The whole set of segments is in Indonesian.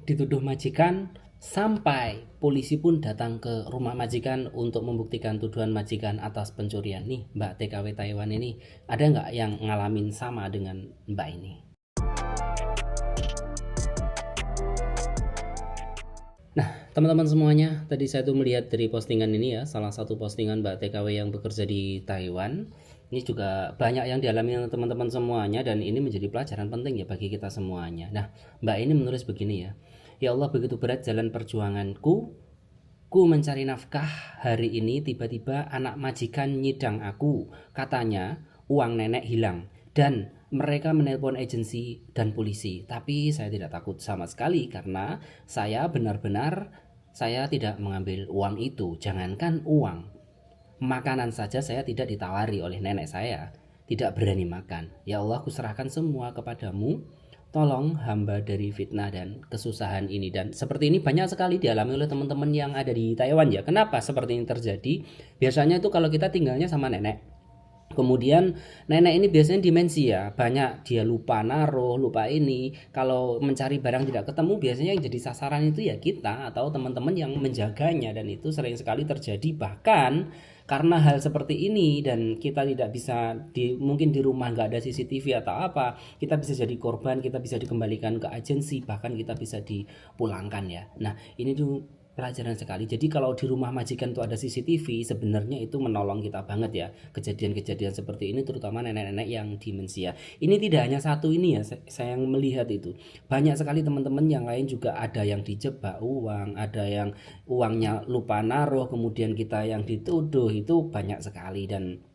dituduh majikan sampai polisi pun datang ke rumah majikan untuk membuktikan tuduhan majikan atas pencurian. Nih Mbak TKW Taiwan ini, ada nggak yang ngalamin sama dengan Mbak ini? Nah, teman-teman semuanya, tadi saya tuh melihat dari postingan ini ya, salah satu postingan Mbak TKW yang bekerja di Taiwan. Ini juga banyak yang dialami oleh teman-teman semuanya dan ini menjadi pelajaran penting ya bagi kita semuanya. Nah, Mbak ini menulis begini ya. Ya Allah, begitu berat jalan perjuanganku. Ku mencari nafkah, hari ini tiba-tiba anak majikan nyidang aku. Katanya uang nenek hilang dan mereka menelpon agensi dan polisi. Tapi saya tidak takut sama sekali karena saya tidak mengambil uang itu. Jangankan uang, makanan saja saya tidak ditawari oleh nenek saya. Tidak berani makan. Ya Allah, kuserahkan semua kepadamu. Tolong hamba dari fitnah dan kesusahan ini. Dan seperti ini banyak sekali dialami oleh teman-teman yang ada di Taiwan ya. Kenapa seperti ini terjadi? Biasanya itu kalau kita tinggalnya sama nenek, kemudian nenek ini biasanya demensia, banyak dia lupa naruh, lupa ini. Kalau mencari barang tidak ketemu, biasanya yang jadi sasaran itu ya kita atau teman-teman yang menjaganya, dan itu sering sekali terjadi. Bahkan karena hal seperti ini dan kita tidak bisa mungkin di rumah nggak ada CCTV atau apa, kita bisa jadi korban, kita bisa dikembalikan ke agensi, bahkan kita bisa dipulangkan ya. Nah, ini tuh pelajaran sekali. Jadi kalau di rumah majikan itu ada CCTV, sebenarnya itu menolong kita banget ya. Kejadian-kejadian seperti ini terutama nenek-nenek yang demensia. Ini tidak hanya satu ini ya, saya yang melihat itu. Banyak sekali teman-teman yang lain juga, ada yang dijebak uang, ada yang uangnya lupa naruh, kemudian kita yang dituduh, itu banyak sekali. Dan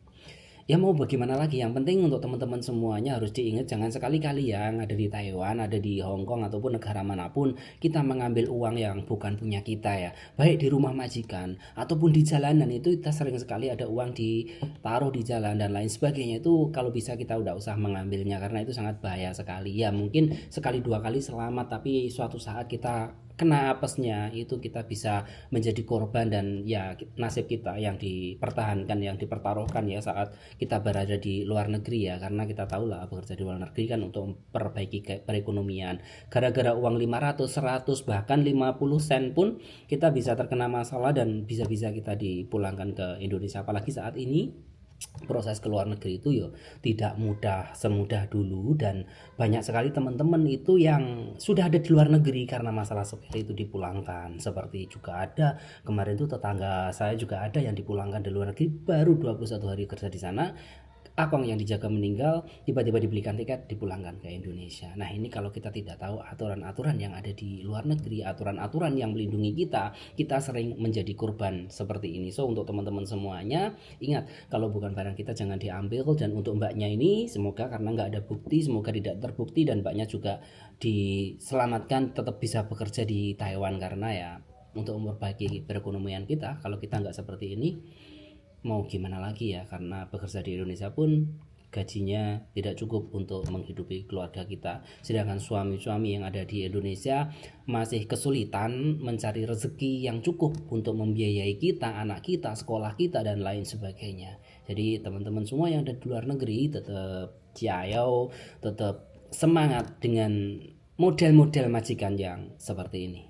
ya mau bagaimana lagi, yang penting untuk teman-teman semuanya harus diingat, jangan sekali-kali yang ada di Taiwan, ada di Hong Kong ataupun negara manapun, kita mengambil uang yang bukan punya kita ya. Baik di rumah majikan ataupun di jalanan, itu kita sering sekali ada uang ditaruh di jalan dan lain sebagainya. Itu kalau bisa kita udah usah mengambilnya karena itu sangat bahaya sekali. Ya mungkin sekali dua kali selamat, tapi suatu saat kita kena apesnya itu kita bisa menjadi korban, dan ya nasib kita yang dipertahankan, yang dipertaruhkan ya saat kita berada di luar negeri ya. Karena kita tahu lah, bekerja di luar negeri kan untuk memperbaiki perekonomian. Gara-gara uang 500, 100, bahkan 50 sen pun kita bisa terkena masalah dan bisa-bisa kita dipulangkan ke Indonesia. Apalagi saat ini proses ke luar negeri itu ya tidak mudah semudah dulu, dan banyak sekali teman-teman itu yang sudah ada di luar negeri karena masalah seperti itu dipulangkan. Seperti juga ada kemarin tuh tetangga saya juga ada yang dipulangkan dari luar negeri, baru 21 hari kerja di sana, akong yang dijaga meninggal, tiba-tiba dibelikan tiket dipulangkan ke Indonesia. Nah ini kalau kita tidak tahu aturan-aturan yang ada di luar negeri, aturan-aturan yang melindungi kita sering menjadi korban seperti ini. So untuk teman-teman semuanya, ingat kalau bukan barang kita jangan diambil. Dan untuk mbaknya ini, semoga karena nggak ada bukti, semoga tidak terbukti dan mbaknya juga diselamatkan, tetap bisa bekerja di Taiwan. Karena ya untuk memperbaiki perekonomian kita, kalau kita nggak seperti ini mau gimana lagi ya, karena bekerja di Indonesia pun gajinya tidak cukup untuk menghidupi keluarga kita, sedangkan suami-suami yang ada di Indonesia masih kesulitan mencari rezeki yang cukup untuk membiayai kita, anak kita, sekolah kita dan lain sebagainya. Jadi teman-teman semua yang ada di luar negeri tetap ciao, tetap semangat dengan model-model majikan yang seperti ini.